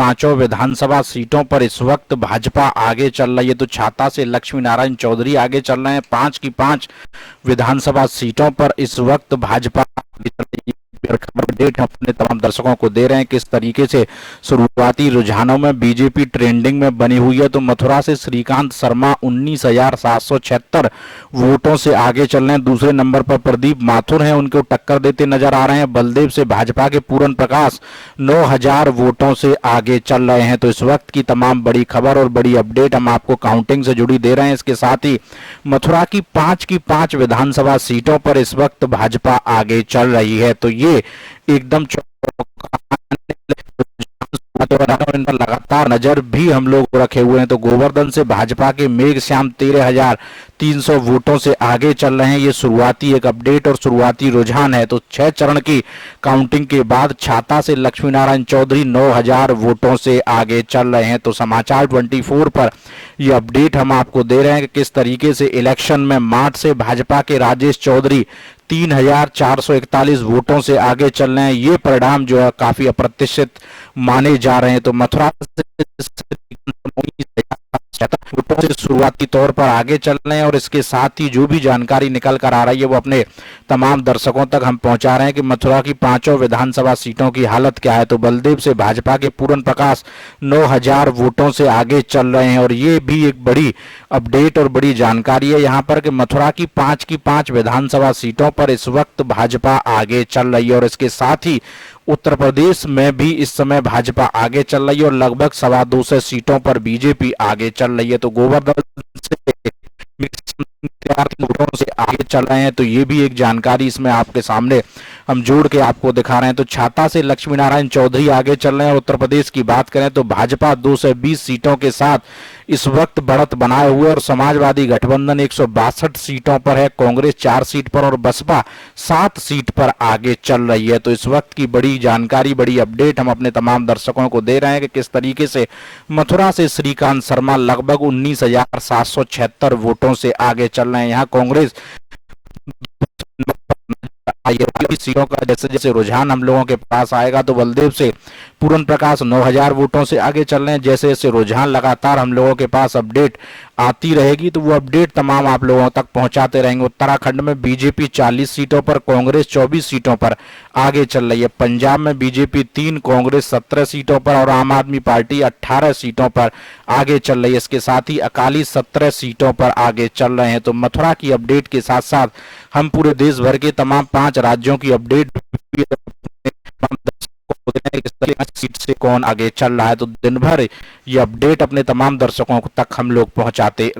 पांचों विधानसभा सीटों पर इस वक्त भाजपा आगे चल रही है। तो छाता से लक्ष्मी नारायण चौधरी आगे चल रहे हैं। 5 की 5 विधानसभा सीटों पर इस वक्त भाजपा आगे चल रही है। खबर अपडेट हम अपने तमाम दर्शकों को दे रहे हैं किस तरीके से शुरुआती रुझानों में बीजेपी ट्रेंडिंग में बनी हुई है। तो मथुरा से श्रीकांत शर्मा 19,776 वोटों से आगे चल रहे हैं। दूसरे नंबर पर प्रदीप माथुर हैं, उनको टक्कर देते नजर आ रहे हैं। बलदेव से भाजपा के पूरन प्रकाश 9,000 वोटों से आगे चल रहे हैं। तो इस वक्त की तमाम बड़ी खबर और बड़ी अपडेट हम आपको काउंटिंग से जुड़ी दे रहे हैं। इसके साथ ही मथुरा की 5 विधानसभा सीटों पर इस वक्त भाजपा आगे चल रही है। तो ये एकदम लगातार नजर भी हम लोग रखे हुए हैं। तो गोवर्धन से भाजपा के मेघ श्याम 13,300 वोटों से आगे चल रहे हैं। ये शुरुआती एक अपडेट और शुरुआती रुझान है। तो 6 चरण की काउंटिंग के बाद छाता से लक्ष्मी नारायण चौधरी 9,000 वोटों से आगे चल रहे हैं। तो समाचार 24 पर ये अपडेट हम आपको दे रहे हैं कि किस तरीके से इलेक्शन में माठ से भाजपा के राजेश चौधरी 3,441 वोटों से आगे चल रहे हैं। ये परिणाम जो है काफी अप्रत्याशित माने जा रहे हैं। तो मथुरा वोटों से शुरुआती तौर पर आगे चल रहे हैं और इसके साथ ही जो भी जानकारी निकल कर आ रही है वो अपने तमाम दर्शकों तक हम पहुंचा रहे हैं कि मथुरा की 5 विधानसभा सीटों की हालत क्या है। तो बलदेव से भाजपा के पूरन प्रकाश 9,000 वोटों से आगे चल रहे हैं और ये भी एक बड़ी अपडेट और बड़ी जानकारी है यहाँ पर कि मथुरा की 5 विधानसभा सीटों पर इस वक्त भाजपा आगे चल रही है। और इसके साथ ही उत्तर प्रदेश में भी इस समय भाजपा आगे चल रही है और लगभग 225 सीटों पर बीजेपी आगे चल रही है। तो गोवर्धन से आगे चल रहे हैं। तो ये भी एक जानकारी इसमें आपके सामने हम जोड़ के आपको दिखा रहे हैं। तो छाता से लक्ष्मी नारायण चौधरी आगे चल रहे हैं। उत्तर प्रदेश की बात करें तो भाजपा 220 सीटों के साथ इस वक्त बढ़त बनाए हुए और समाजवादी गठबंधन 162 सीटों पर है, कांग्रेस 4 सीट पर और बसपा 7 सीट पर आगे चल रही है। तो इस वक्त की बड़ी जानकारी, बड़ी अपडेट हम अपने तमाम दर्शकों को दे रहे हैं कि किस तरीके से मथुरा से श्रीकांत शर्मा लगभग 19,776 वोटों से आगे चल रहे हैं। यहाँ कांग्रेस सीटों का जैसे जैसे रुझान हम लोगों के पास आएगा तो बलदेव से पूरन प्रकाश 9,000 वोटों से आगे चल रहे हैं। जैसे जैसे रुझान लगातार हम लोगों के पास अपडेट आती रहेगी तो वो अपडेट तमाम आप लोगों तक पहुंचाते रहेंगे। उत्तराखंड में बीजेपी 40 सीटों पर, कांग्रेस 24 सीटों पर आगे चल रही है। पंजाब में बीजेपी 3, कांग्रेस 17 सीटों पर और आम आदमी पार्टी 18 सीटों पर आगे चल रही है। इसके साथ ही अकाली 17 सीटों पर आगे चल रहे हैं। तो मथुरा की अपडेट के साथ साथ हम पूरे देश भर के तमाम 5 राज्यों की अपडेट सीट से कौन आगे चल रहा है। तो दिन भर ये अपडेट अपने तमाम दर्शकों तक हम लोग पहुंचाते